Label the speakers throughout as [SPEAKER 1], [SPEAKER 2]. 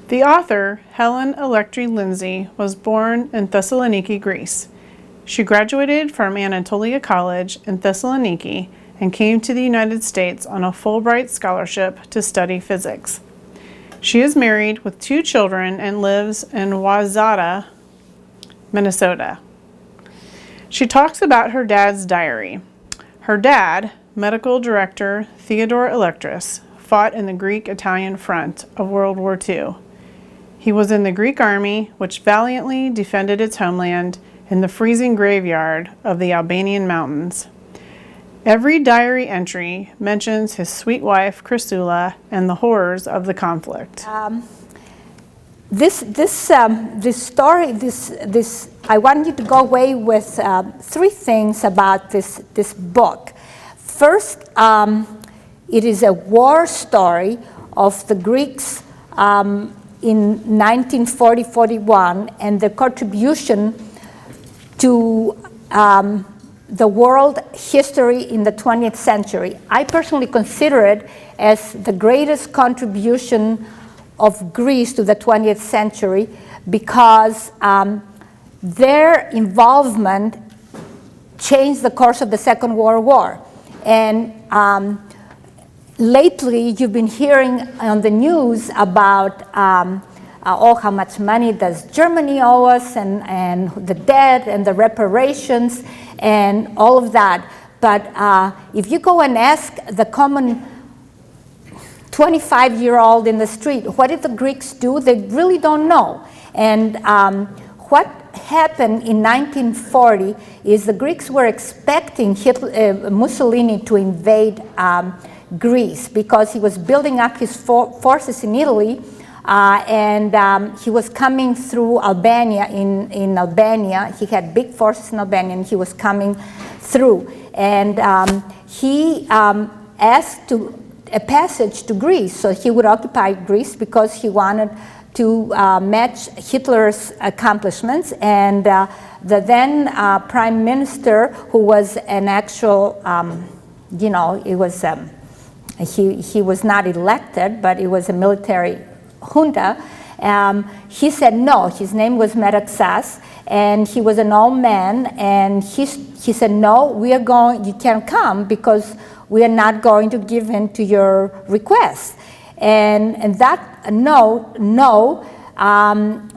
[SPEAKER 1] The author, Helen Lindsay, was born in Thessaloniki, Greece. She graduated from Anatolia College in Thessaloniki and came to the United States on a Fulbright scholarship to study physics. She is married with 2 children and lives in Wayzata, Minnesota. She talks about her dad's diary. Her dad, medical director Theodore Electrie, fought in the Greek-Italian front of World War II. He was in the Greek army, which valiantly defended its homeland in the freezing graveyard of the Albanian mountains. Every diary entry mentions his sweet wife, Chrysula, and the horrors of the conflict.
[SPEAKER 2] This story, I want you to go away with 3 things about this book. First, it is a war story of the Greeks in 1940-41 and the contribution to the world history in the 20th century. I personally consider it as the greatest contribution of Greece to the 20th century because their involvement changed the course of the Second World War. And lately, you've been hearing on the news about how much money does Germany owe us, and the debt and the reparations and all of that. But if you go and ask the common 25-year-old in the street, what did the Greeks do? They really don't know. And what happened in 1940 is the Greeks were expecting Mussolini to invade Greece because he was building up his forces in Italy, and he was coming through Albania. In Albania, he had big forces in Albania, and he was coming through. And he asked a passage to Greece, so he would occupy Greece because he wanted to match Hitler's accomplishments. And the then prime minister, who was an actual, it was he was not elected, but it was a military junta. He said no. His name was Metaxas, and he was an old man. And he said, no, you can't come because we are not going to give in to your request. And that no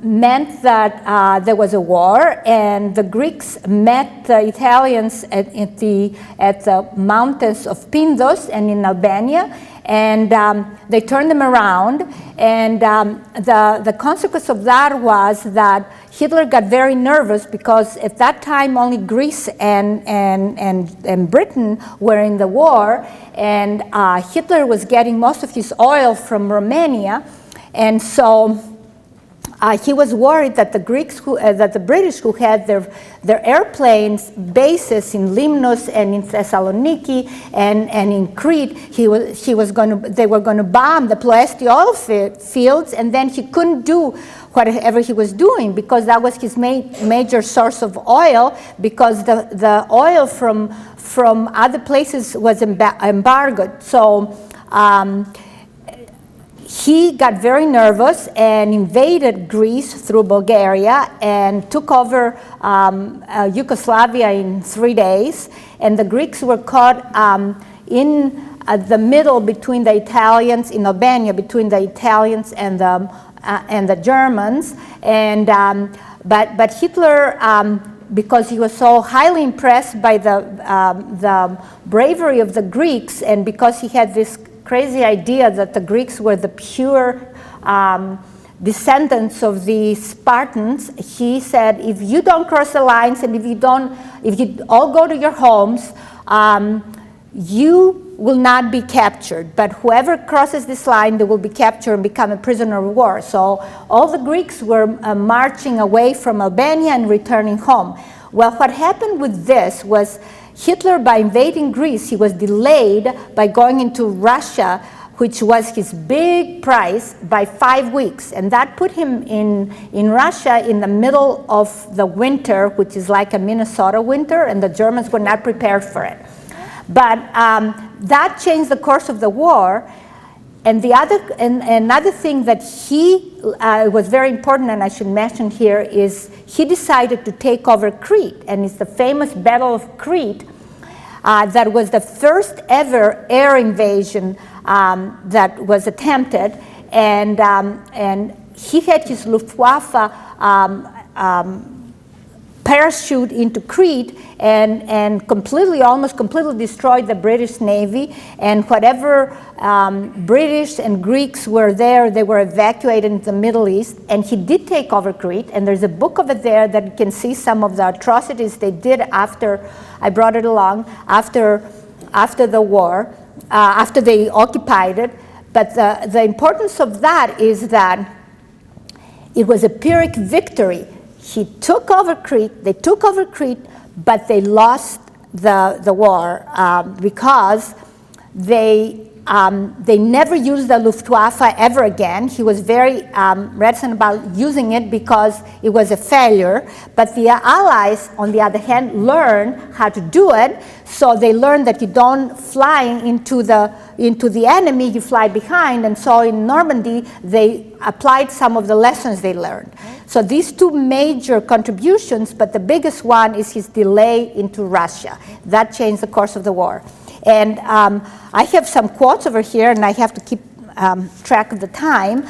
[SPEAKER 2] meant that there was a war, and the Greeks met the Italians at the mountains of Pindos and in Albania, and they turned them around. And the consequence of that was that Hitler got very nervous because at that time only Greece and Britain were in the war, and Hitler was getting most of his oil from Romania, and so he was worried that the British, who had their airplanes bases in Limnos and in Thessaloniki and in Crete, they were going to bomb the Ploesti oil fields, and then he couldn't do whatever he was doing because that was his major source of oil, because the oil from other places was embargoed. So he got very nervous and invaded Greece through Bulgaria and took over Yugoslavia in 3 days. And the Greeks were caught in the middle between the Italians, in Albania, between the Italians and the Germans. And but Hitler, because he was so highly impressed by the bravery of the Greeks, and because he had this crazy idea that the Greeks were the pure descendants of the Spartans, he said, if you don't cross the lines and if you all go to your homes, you will not be captured. But whoever crosses this line, they will be captured and become a prisoner of war. So all the Greeks were marching away from Albania and returning home. Well, what happened with this was Hitler, by invading Greece, he was delayed by going into Russia, which was his big prize, by 5 weeks. And that put him in Russia in the middle of the winter, which is like a Minnesota winter, and the Germans were not prepared for it. But that changed the course of the war. another thing that he was very important, and I should mention here, is he decided to take over Crete, and it's the famous Battle of Crete that was the first ever air invasion that was attempted, and he had his Luftwaffe parachute into Crete and almost completely destroyed the British Navy, and whatever British and Greeks were there, they were evacuated into the Middle East, and he did take over Crete, and there's a book of it there that you can see some of the atrocities they did after, I brought it along, after the war, after they occupied it. But the importance of that is that it was a Pyrrhic victory. He took over Crete, they took over Crete, but they lost the war because they never used the Luftwaffe ever again. He was very reticent about using it because it was a failure. But the Allies, on the other hand, learned how to do it. So they learned that you don't fly into the enemy, you fly behind. And so in Normandy, they applied some of the lessons they learned. So these two major contributions, but the biggest one is his delay into Russia. That changed the course of the war. And I have some quotes over here, and I have to keep track of the time,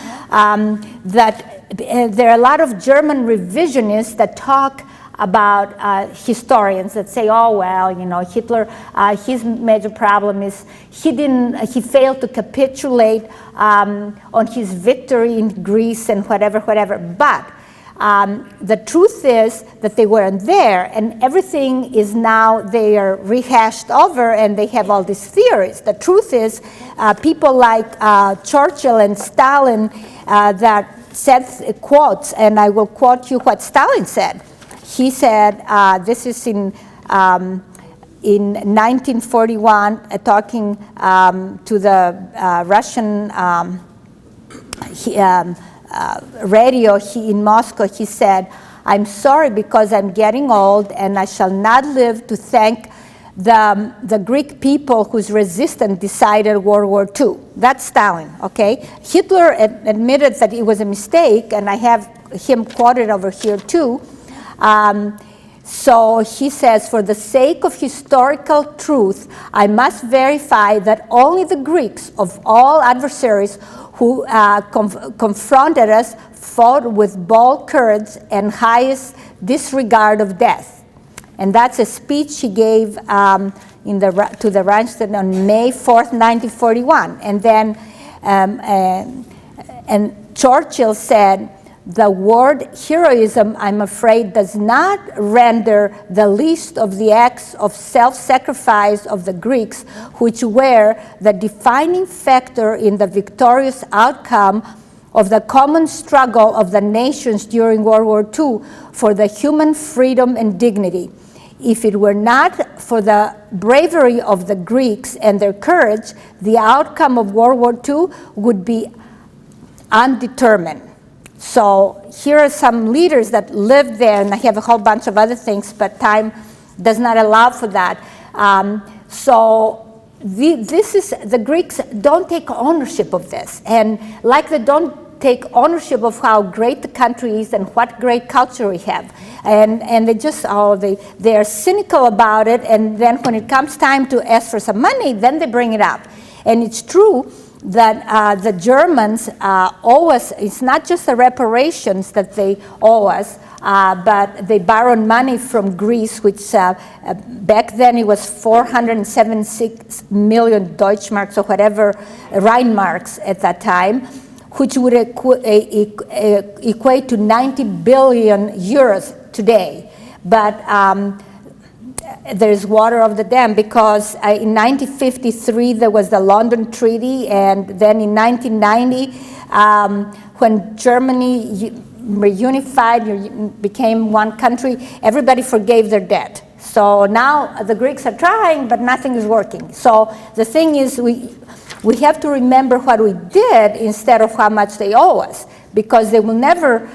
[SPEAKER 2] that there are a lot of German revisionists that talk about historians that say, oh, well, you know, Hitler, his major problem is he failed to capitulate on his victory in Greece and whatever. But the truth is that they weren't there, and everything is now, they are rehashed over, and they have all these theories. The truth is, people like Churchill and Stalin that said quotes, and I will quote you what Stalin said. He said, this is in 1941, talking to the Russian radio in Moscow, he said, I'm sorry because I'm getting old and I shall not live to thank the Greek people whose resistance decided World War II. That's Stalin, okay? Hitler admitted that it was a mistake, and I have him quoted over here too. So he says, for the sake of historical truth, I must verify that only the Greeks of all adversaries who confronted us fought with bold courage and highest disregard of death. And that's a speech he gave to the Reichstag on May 4th, 1941. And then and Churchill said, the word heroism, I'm afraid, does not render the least of the acts of self-sacrifice of the Greeks, which were the defining factor in the victorious outcome of the common struggle of the nations during World War II for the human freedom and dignity. If it were not for the bravery of the Greeks and their courage, the outcome of World War II would be undetermined. So here are some leaders that lived there, and I have a whole bunch of other things, but time does not allow for that. So the Greeks don't take ownership of this, and like they don't take ownership of how great the country is and what great culture we have, and they just they are cynical about it, and then when it comes time to ask for some money, then they bring it up. And it's true that the Germans owe us, it's not just the reparations that they owe us, but they borrowed money from Greece, which back then it was 476 million Deutschmarks or whatever, Rheinmarks at that time, which would equate to 90 billion euros today. But there's water off the dam, because in 1953 there was the London Treaty, and then in 1990 when Germany reunified, became one country, everybody forgave their debt. So now the Greeks are trying, but nothing is working. So the thing is, we have to remember what we did instead of how much they owe us, because they will never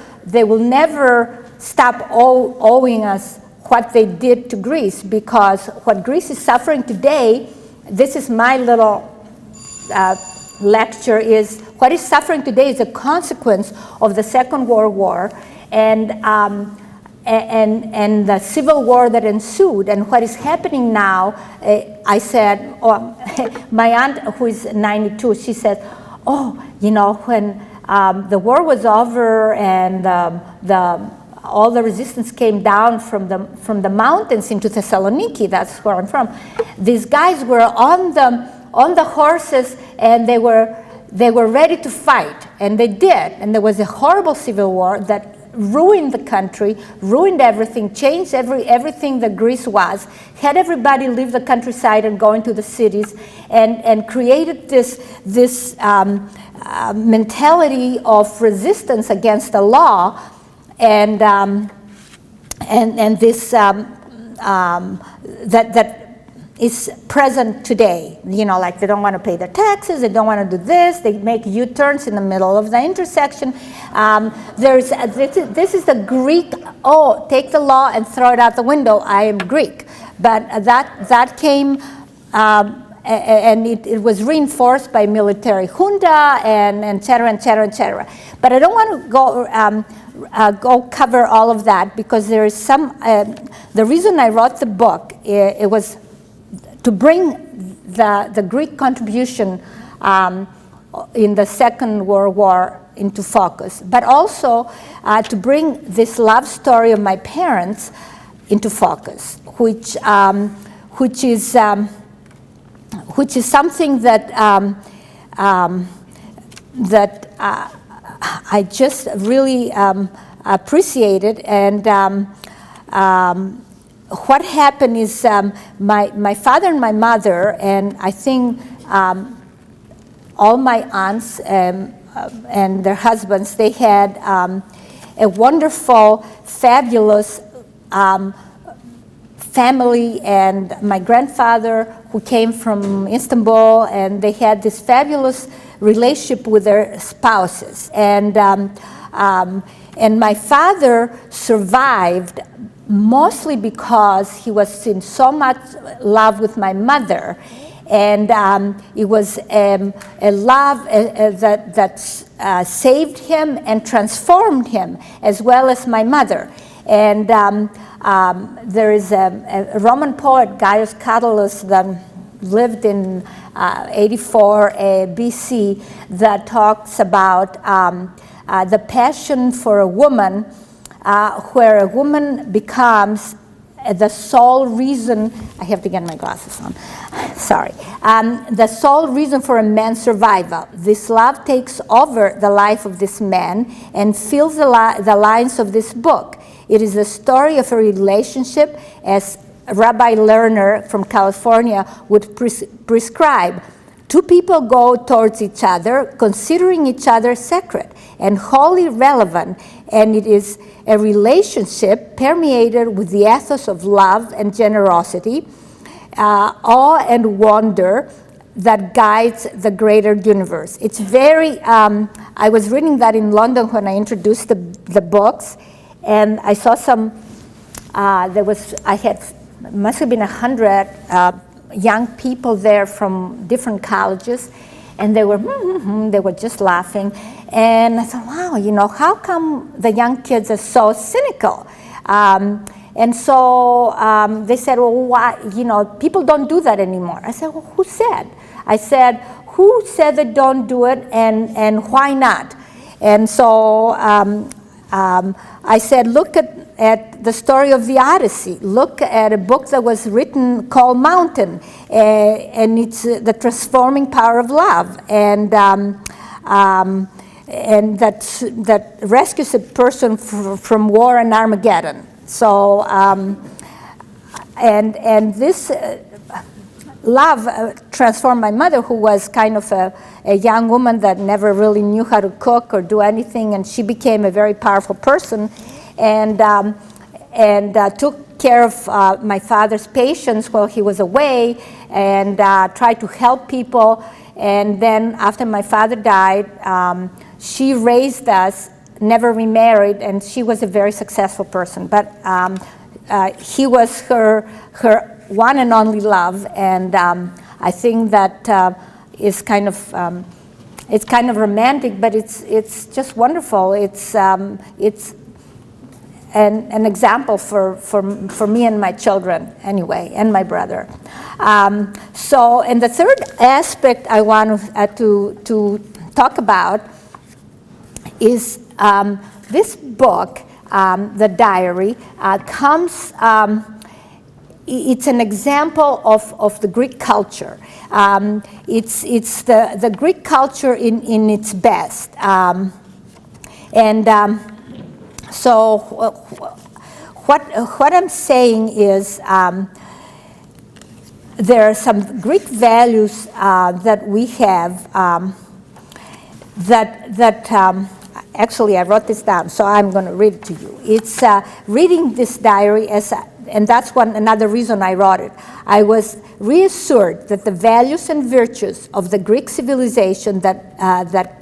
[SPEAKER 2] stop owing us what they did to Greece, because what Greece is suffering today, this is my little lecture is what is suffering today is a consequence of the Second World War and the civil war that ensued. And what is happening now, I said, my aunt, who is 92, she said, oh, you know, when the war was over and all the resistance came down from the mountains into Thessaloniki, that's where I'm from, these guys were on the horses and they were ready to fight, and they did. And there was a horrible civil war that ruined the country, ruined everything, changed everything that Greece was, had everybody leave the countryside and go into the cities, and created this mentality of resistance against the law, and this that is present today. You know, like they don't want to pay their taxes, they don't want to do this, they make U-turns in the middle of the intersection. This is the Greek, oh, take the law and throw it out the window, I am Greek. But that came, and it was reinforced by military junta and et cetera, et cetera, et cetera. But I don't want to go cover all of that, because there is some, the reason I wrote the book, it was to bring the Greek contribution in the Second World War into focus, but also to bring this love story of my parents into focus, which is something that I just really appreciated. And what happened is my father and my mother, and I think all my aunts and their husbands, they had a wonderful, fabulous family. And my grandfather, who came from Istanbul, and they had this fabulous relationship with their spouses. And my father survived mostly because he was in so much love with my mother, and it was a love that saved him and transformed him, as well as my mother. And there is a Roman poet, Gaius Catullus, that lived in 84 BC, that talks about the passion for a woman, where a woman becomes the sole reason, I have to get my glasses on, sorry, the sole reason for a man's survival. This love takes over the life of this man and fills the lines of this book. It is the story of a relationship, as Rabbi Lerner from California would prescribe. Two people go towards each other, considering each other sacred and wholly relevant, and it is a relationship permeated with the ethos of love and generosity, awe and wonder that guides the greater universe. It's very, I was reading that in London when I introduced the books, and I saw some, must have been 100 young people there from different colleges, and they were just laughing. And I thought, wow, you know, how come the young kids are so cynical? And so they said, well, why, you know, people don't do that anymore. I said, well, who said? I said, who said they don't do it, and why not? And so I said, look at the story of the Odyssey. Look at a book that was written called Mountain, and it's the transforming power of love, and that rescues a person from war and Armageddon. So, and this love transformed my mother, who was kind of a young woman that never really knew how to cook or do anything, and she became a very powerful person, and took care of my father's patients while he was away, and tried to help people. And then after my father died, she raised us, never remarried, and she was a very successful person. But he was her one and only love, and I think that is kind of it's kind of romantic, but it's just wonderful. It's an example for me and my children, anyway, and my brother. And the third aspect I want to talk about is this book, the diary, comes. It's an example of the Greek culture. It's the Greek culture in its best. So what I'm saying is there are some Greek values that we have actually I wrote this down, so I'm going to read it to you. It's reading this diary and that's another reason I wrote it. I was reassured that the values and virtues of the Greek civilization that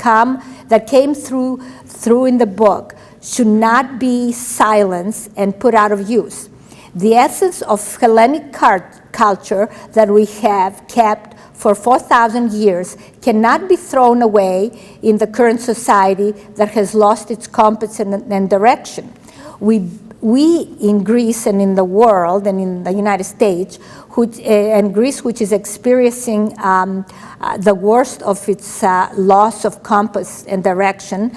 [SPEAKER 2] came through in the book should not be silenced and put out of use. The essence of Hellenic culture that we have kept for 4,000 years cannot be thrown away in the current society that has lost its compass and direction. We in Greece and in the world and in the United States, and Greece, which is experiencing the worst of its loss of compass and direction,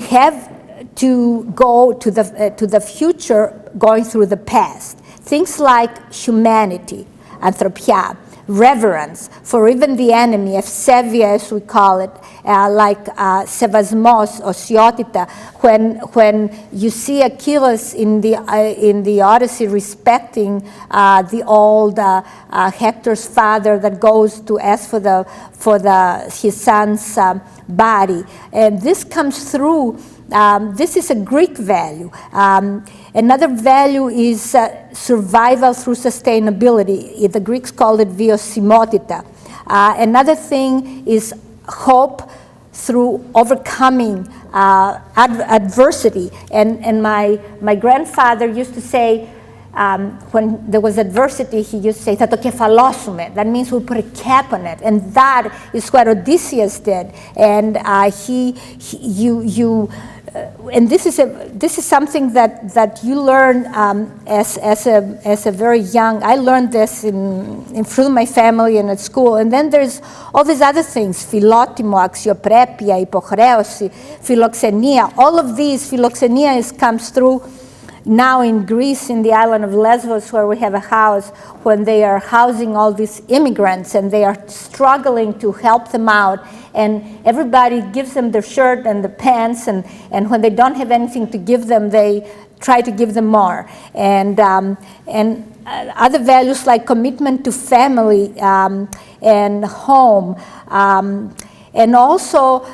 [SPEAKER 2] have to go to the future going through the past. Things like humanity, anthropia, reverence for even the enemy, eusebia as we call it, like sevasmos, osiotita. When you see Achilles in the Odyssey respecting the old Hector's father that goes to ask for his son's body, and this comes through. This is a Greek value. Another value is survival through sustainability. The Greeks called it viosimotita. Another thing is hope through overcoming adversity. And my grandfather used to say, when there was adversity, he used to say, "Θα το κεφαλώσουμε." That means we'll put a cap on it. And that is what Odysseus did. And and this is something that you learn as a very young. I learned this through my family and at school. And then there's all these other things: φιλότιμο, αξιοπρέπεια, υποχρέωση, φιλοξενία. All of these, philoxenia comes through now in Greece, in the island of Lesbos, where we have a house, when they are housing all these immigrants and they are struggling to help them out, and everybody gives them their shirt and the pants, and when they don't have anything to give them, they try to give them more. And other values like commitment to family and home, and also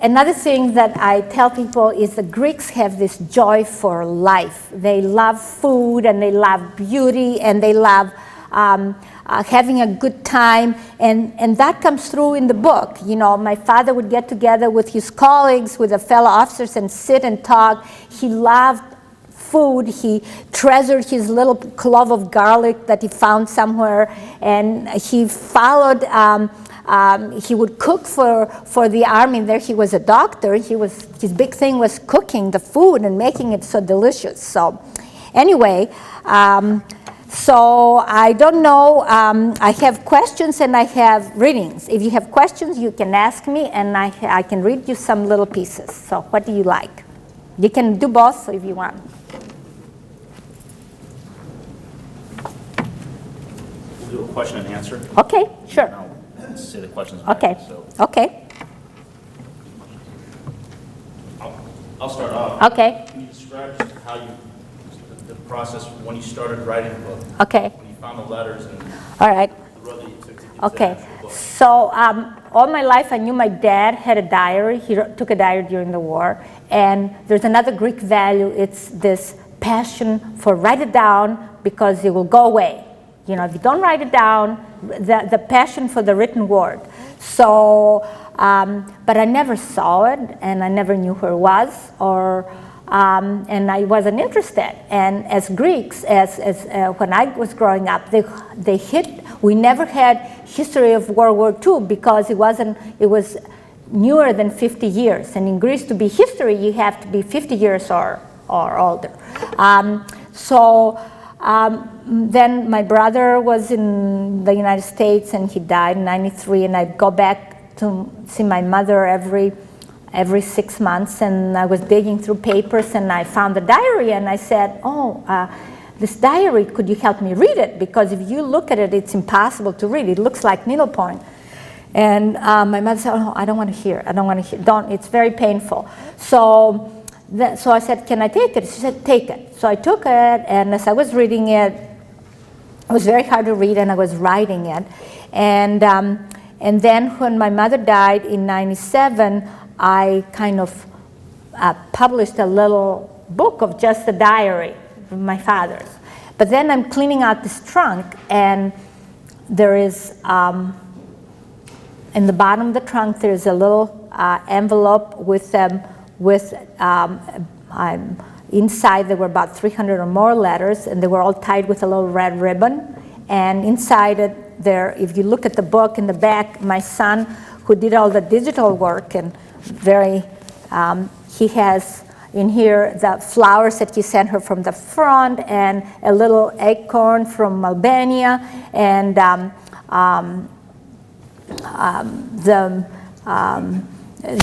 [SPEAKER 2] another thing that I tell people is the Greeks have this joy for life. They love food and they love beauty and they love having a good time, and that comes through in the book. You know, my father would get together with his colleagues, with the fellow officers, and sit and talk. He loved food. He treasured his little clove of garlic that he found somewhere, and he followed. He would cook for the army. There he was a doctor. His big thing was cooking the food and making it so delicious. So anyway, so I don't know. I have questions and I have readings. If you have questions, you can ask me, and I can read you some little pieces. So what do you like? You can do both if you want.
[SPEAKER 3] We'll do a question and answer.
[SPEAKER 2] Okay, sure.
[SPEAKER 3] Say the questions.
[SPEAKER 2] Okay.
[SPEAKER 3] Back, so.
[SPEAKER 2] Okay.
[SPEAKER 3] I'll start off.
[SPEAKER 2] Okay.
[SPEAKER 3] Can you describe just how the process when you started writing the book?
[SPEAKER 2] Okay.
[SPEAKER 3] When you found the letters and
[SPEAKER 2] All right.
[SPEAKER 3] the road that you took to get
[SPEAKER 2] Okay.
[SPEAKER 3] to the actual book.
[SPEAKER 2] So all my life I knew my dad had a diary. He took a diary during the war. And there's another Greek value. It's this passion for write it down because it will go away. You know, if you don't write it down, the passion for the written word. So, but I never saw it, and I never knew who it was, and I wasn't interested. And as Greeks, as when I was growing up, they hit We never had history of World War II because it was newer than 50 years. And in Greece, to be history, you have to be 50 years or older. Then my brother was in the United States, and he died in '93, and I'd go back to see my mother every 6 months, and I was digging through papers, and I found the diary, and I said, this diary, could you help me read it? Because if you look at it, it's impossible to read. It looks like needlepoint. And my mother said, oh, I don't want to hear. Don't, it's very painful. So I said, can I take it? She said, take it. So I took it, and as I was reading it, it was very hard to read, and I was writing it. And then when my mother died in '97, I kind of published a little book of just the diary of my father's. But then I'm cleaning out this trunk, and there is, in the bottom of the trunk, there's a little envelope with inside there were about 300 or more letters, and they were all tied with a little red ribbon. And inside it there, if you look at the book in the back, my son, who did all the digital work, and he has in here the flowers that he sent her from the front, and a little acorn from Albania, and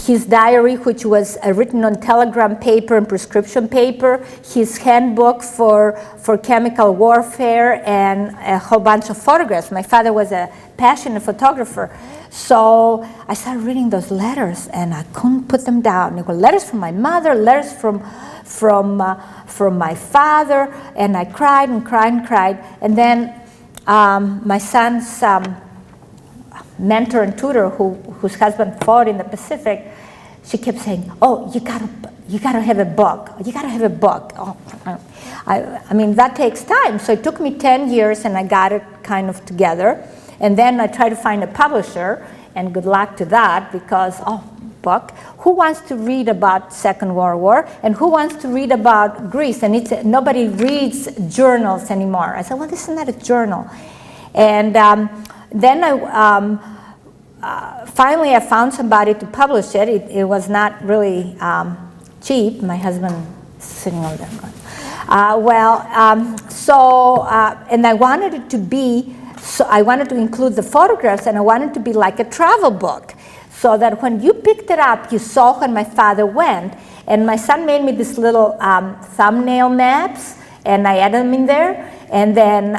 [SPEAKER 2] his diary, which was written on telegram paper and prescription paper, his handbook for chemical warfare, and a whole bunch of photographs. My father was a passionate photographer. So I started reading those letters, and I couldn't put them down. They were letters from my mother, letters from my father, and I cried and cried and cried. And then my son's mentor and tutor, whose husband fought in the Pacific, she kept saying, "Oh, you gotta have a book. You gotta have a book." Oh, I mean, that takes time. So it took me 10 years, and I got it kind of together. And then I tried to find a publisher, and good luck to that, because book. Who wants to read about Second World War, and who wants to read about Greece? And nobody reads journals anymore. I said, well, this is not a journal. And then finally I found somebody to publish it. It was not really cheap. My husband is sitting over there going, and I wanted it to be, so I wanted to include the photographs, and I wanted it to be like a travel book, so that when you picked it up, you saw when my father went. And my son made me this little thumbnail maps, and I added them in there. And then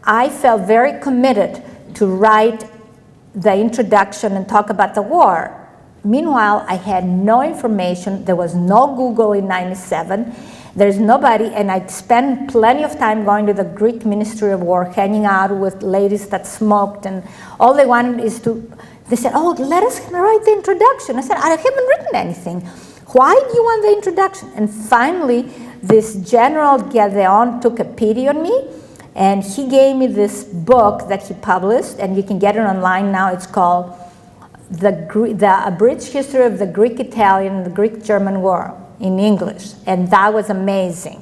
[SPEAKER 2] I felt very committed to write the introduction and talk about the war. Meanwhile, I had no information. There was no Google in '97. There's nobody, and I spent plenty of time going to the Greek Ministry of War, hanging out with ladies that smoked, and all they wanted is they said, oh, let us write the introduction. I said, I haven't written anything. Why do you want the introduction? And finally, this General Gideon took a pity on me, and he gave me this book that he published, and you can get it online now. It's called The Abridged History of the Greek-Italian and the Greek-German War, in English, and that was amazing.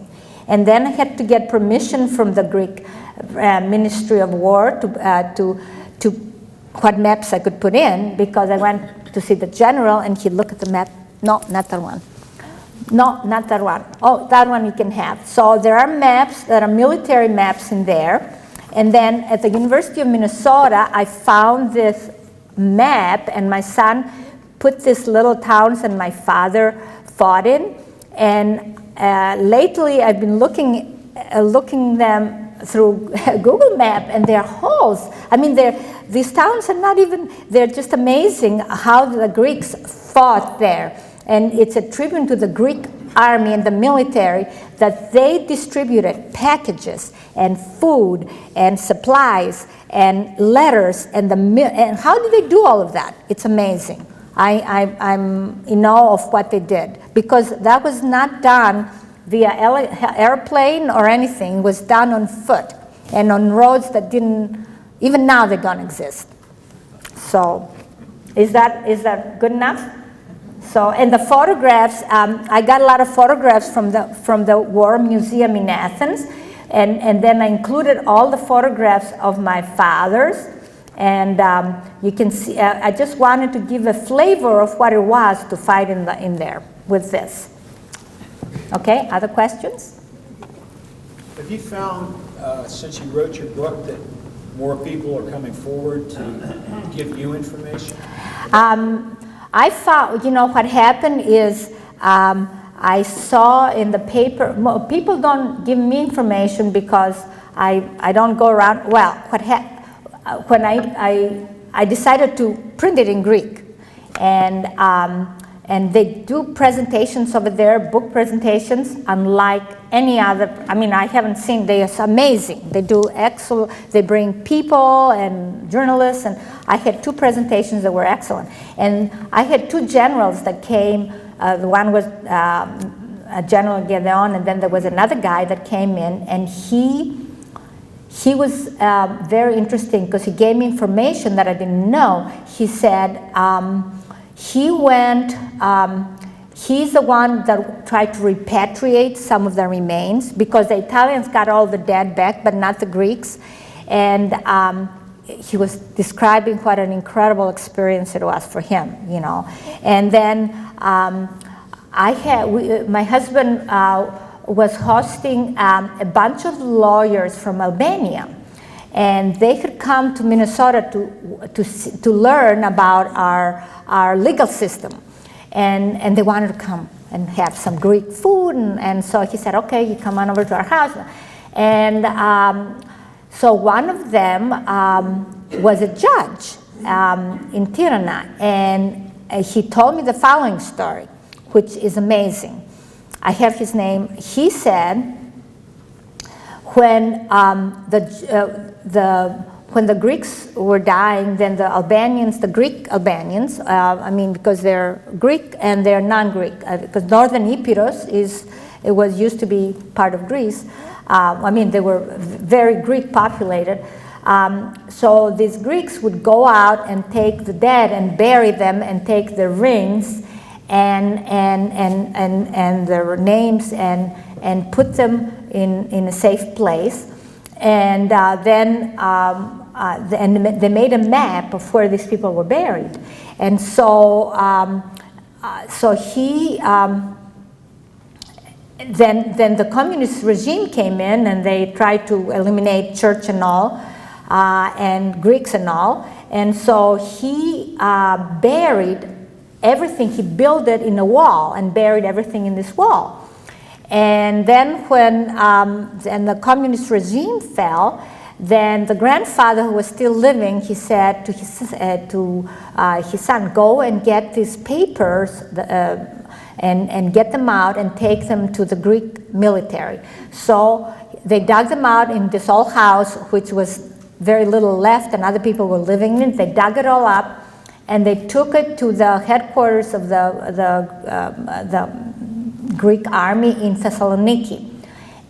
[SPEAKER 2] And then I had to get permission from the Greek Ministry of War to what maps I could put in, because I went to see the general, and he'd look at the map. No, not that one. No, not that one. Oh, that one you can have. So there are maps that are military maps in there. And then at the University of Minnesota, I found this map, and my son put these little towns that my father fought in. And lately I've been looking them through Google Map, and they're holes. I mean, these towns are not even, they're just amazing how the Greeks fought there. And it's a tribute to the Greek army and the military that they distributed packages and food and supplies and letters, and how did they do all of that? It's amazing. I'm in awe of what they did, because that was not done via airplane or anything. It was done on foot and on roads that even now they don't exist. So is that good enough? So, and the photographs, I got a lot of photographs from the War Museum in Athens, And then I included all the photographs of my fathers. And you can see, I just wanted to give a flavor of what it was to fight in there with this. Okay, other questions?
[SPEAKER 4] Have you found, since you wrote your book, that more people are coming forward to give you information?
[SPEAKER 2] I found, what happened is I saw in the paper, people don't give me information because I don't go around, well, when I decided to print it in Greek, and they do presentations over there, book presentations, unlike any other. I mean, I haven't seen. They are amazing. They do excellent. They bring people and journalists, and I had 2 presentations that were excellent. And I had 2 generals that came. The one was General Gideon, and then there was another guy that came in, and he was very interesting because he gave me information that I didn't know. He said he went, he's the one that tried to repatriate some of the remains because the Italians got all the dead back, but not the Greeks. And he was describing what an incredible experience it was for him, And then my husband was hosting a bunch of lawyers from Albania, and they had come to Minnesota to learn about our legal system, and they wanted to come and have some Greek food, and so he said, okay, you come on over to our house. And so one of them was a judge in Tirana, and he told me the following story, which is amazing. I have his name. He said, when the Greeks were dying, then the Greek Albanians, because they're Greek and they're non-Greek, because northern Epirus was used to be part of Greece. They were very Greek populated. So these Greeks would go out and take the dead and bury them and take their rings and their names and put them in a safe place. And then they made a map of where these people were buried. And so then the communist regime came in, and they tried to eliminate church and all, and Greeks and all. And so he buried everything. He built it in a wall and buried everything in this wall. And then when the communist regime fell, then the grandfather, who was still living, he said to his son, go and get these papers and get them out and take them to the Greek military. So they dug them out in this old house, which was very little left, and other people were living in it. They dug it all up, and they took it to the headquarters of the Greek army in Thessaloniki.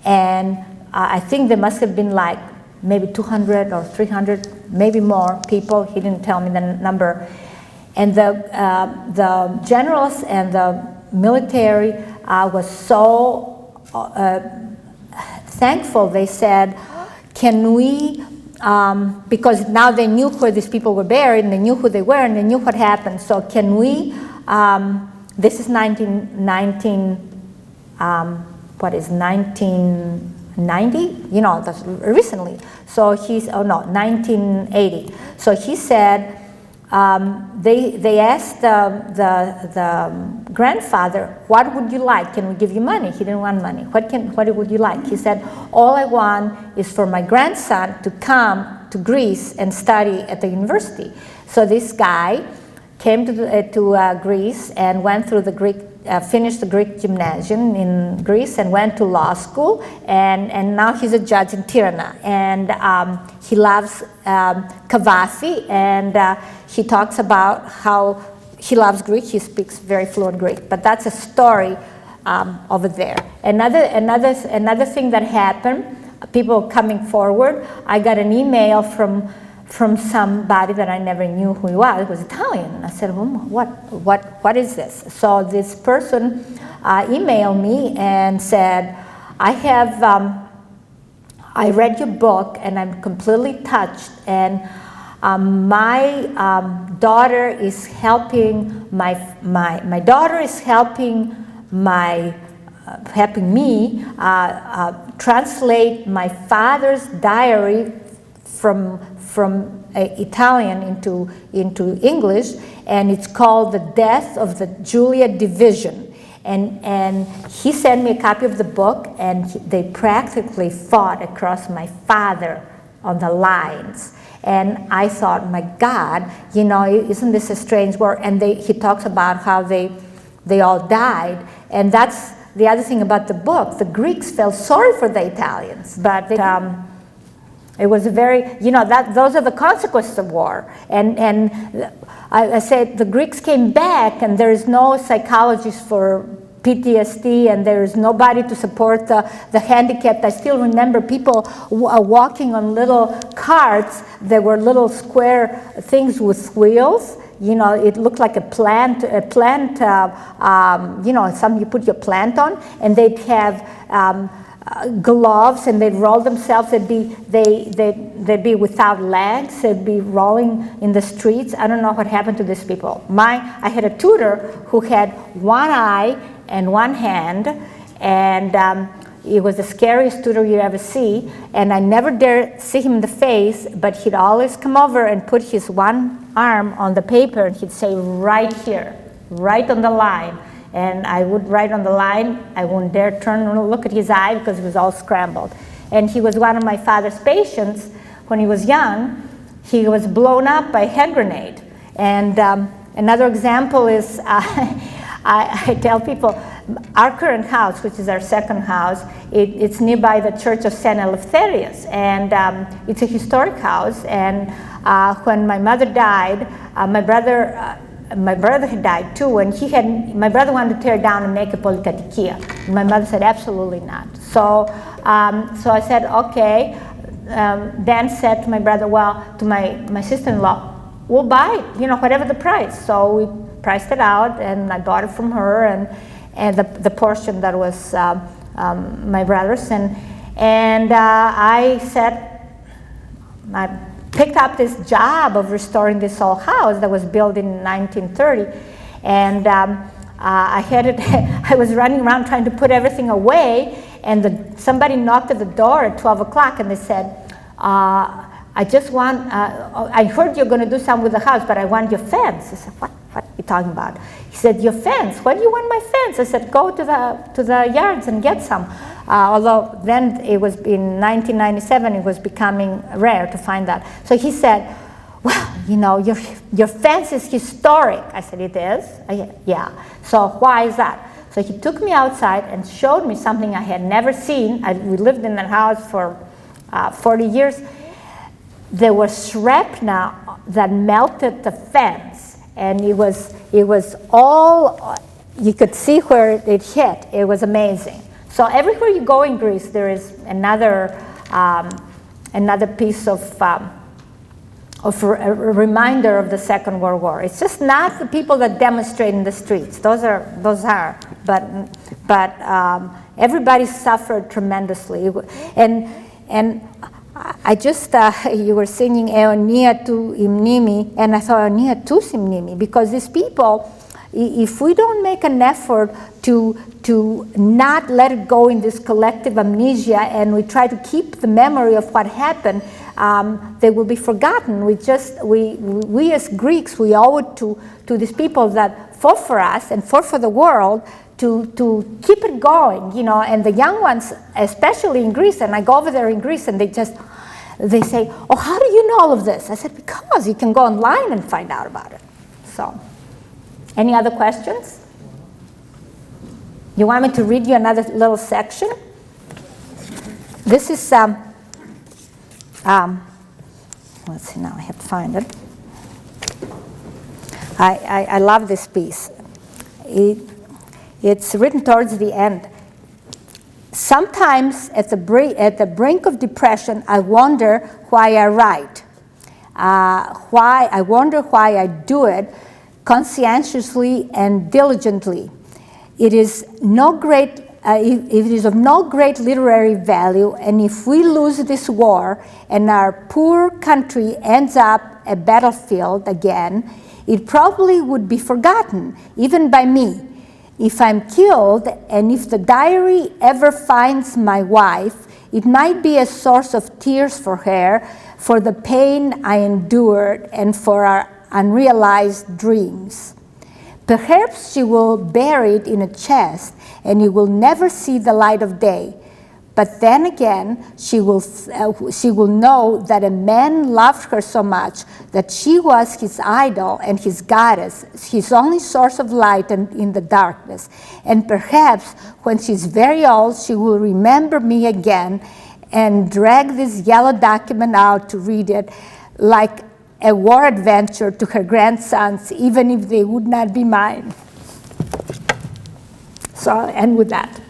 [SPEAKER 2] And I think there must have been like maybe 200 or 300, maybe more people. He didn't tell me the number. And the generals and the military was so thankful. They said, can we, because now they knew where these people were buried, and they knew who they were, and they knew what happened. So can we, this is 1990? That's recently. So 1980. So he said, they asked the grandfather, what would you like? Can we give you money? He didn't want money. What would you like? He said, all I want is for my grandson to come to Greece and study at the university. So this guy came to Greece and went through the Greek, finished the Greek gymnasium in Greece and went to law school, and now he's a judge in Tirana. And he loves Kavasi, and he talks about how he loves Greek. He speaks very fluent Greek, but that's a story over there. Another thing that happened, people coming forward. I got an email from somebody that I never knew who he was. It was Italian. I said, what is this? So this person emailed me and said, I have I read your book and I'm completely touched, and my daughter is helping my daughter is helping me translate my father's diary from Italian into English, and it's called The Death of the Julia Division. And he sent me a copy of the book, and they practically fought across my father on the lines. And I thought, my God, you know, isn't this a strange war? And he talks about how they all died. And that's the other thing about the book. The Greeks felt sorry for the Italians, but it was a very, you know, those are the consequences of war. And I said the Greeks came back, and there is no psychologist for PTSD, and there is nobody to support the handicapped. I still remember people walking on little carts. There were little square things with wheels. You know, it looked like a plant, you know, some you put your plant on, and they'd have gloves, and they'd roll themselves. They'd be without legs. They'd be rolling in the streets. I don't know what happened to these people. I had a tutor who had one eye and one hand, and he was the scariest tutor you ever see. And I never dared see him in the face, but he'd always come over and put his one arm on the paper, and he'd say, right here, right on the line. And I would write on the line. I wouldn't dare turn and look at his eye because it was all scrambled. And he was one of my father's patients. When he was young, he was blown up by a hand grenade. And another example is, I tell people, our current house, which is our second house, it's nearby the Church of St. Eleftherius. And it's a historic house. And when my mother died, my brother had died too, and my brother wanted to tear down and make a polykatekia. My mother said, absolutely not. So I said, okay. Dan said to my brother, well, to my sister-in-law, we'll buy it, you know, whatever the price. So we priced it out, and I bought it from her, and the portion that was my brother's. And I said, I picked up this job of restoring this old house that was built in 1930, and I was running around trying to put everything away, and somebody knocked at the door at 12 o'clock, and they said, I heard you're going to do something with the house, but I want your fence. I said, what are you talking about? He said, your fence? Why do you want my fence? I said, go to the yards and get some. Although then it was in 1997, it was becoming rare to find that. So he said, well, you know, your fence is historic. I said, it is? Yeah. So why is that? So he took me outside and showed me something I had never seen. We lived in that house for 40 years. There was shrapnel that melted the fence, and it was all, you could see where it hit. It was amazing. So everywhere you go in Greece, there is another piece of a reminder of the Second World War. It's just not the people that demonstrate in the streets. Those are, but everybody suffered tremendously. And I just, you were singing Eonia tu imnimi, and I thought Eonia tu simnimi, because these people, if we don't make an effort to not let it go in this collective amnesia, and we try to keep the memory of what happened, they will be forgotten. We as Greeks, we owe it to these people that fought for us and fought for the world to keep it going, you know. And the young ones, especially in Greece, and I go over there in Greece, and they say, oh, how do you know all of this? I said, because you can go online and find out about it. So, any other questions? You want me to read you another little section? This is, let's see, now I have to find it. I love this piece. It's written towards the end. Sometimes at the brink of depression, I wonder why I write. I wonder why I do it conscientiously and diligently. It is no great if it is of no great literary value, and if we lose this war and our poor country ends up a battlefield again, it probably would be forgotten, even by me. If I'm killed, and if the diary ever finds my wife, it might be a source of tears for her, for the pain I endured, and for our unrealized dreams. Perhaps she will bury it in a chest, and it will never see the light of day. But then again, she will know that a man loved her so much that she was his idol and his goddess, his only source of light in the darkness. And perhaps when she's very old, she will remember me again and drag this yellow document out to read it like a war adventure to her grandsons, even if they would not be mine. So I'll end with that.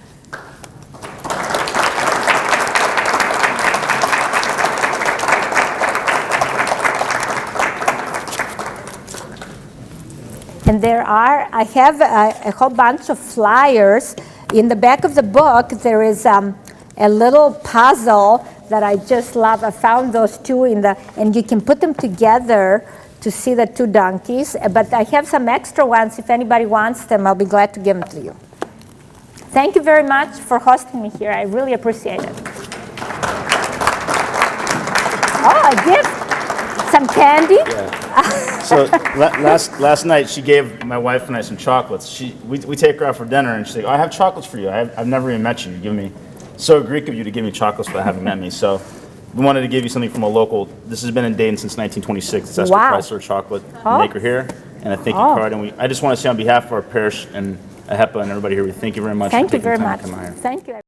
[SPEAKER 2] And I have a whole bunch of flyers. In the back of the book, there is a little puzzle that I just love. I found those two and you can put them together to see the two donkeys. But I have some extra ones. If anybody wants them, I'll be glad to give them to you. Thank you very much for hosting me here. I really appreciate it. Oh, a gift. Some candy.
[SPEAKER 3] Yeah. So last night she gave my wife and I some chocolates. We take her out for dinner and she's like, oh, I have chocolates for you. I've never even met you. You give me, so Greek of you to give me chocolates without having met me. So we wanted to give you something from a local. This has been in Dayton since 1926. It's Esper Chrysler chocolate maker here, and a thank you card. And I just want to say on behalf of our parish and AHEPA and everybody here, we thank you very much.
[SPEAKER 2] Thank you very
[SPEAKER 3] for taking
[SPEAKER 2] much.
[SPEAKER 3] time to come out here.
[SPEAKER 2] Thank you.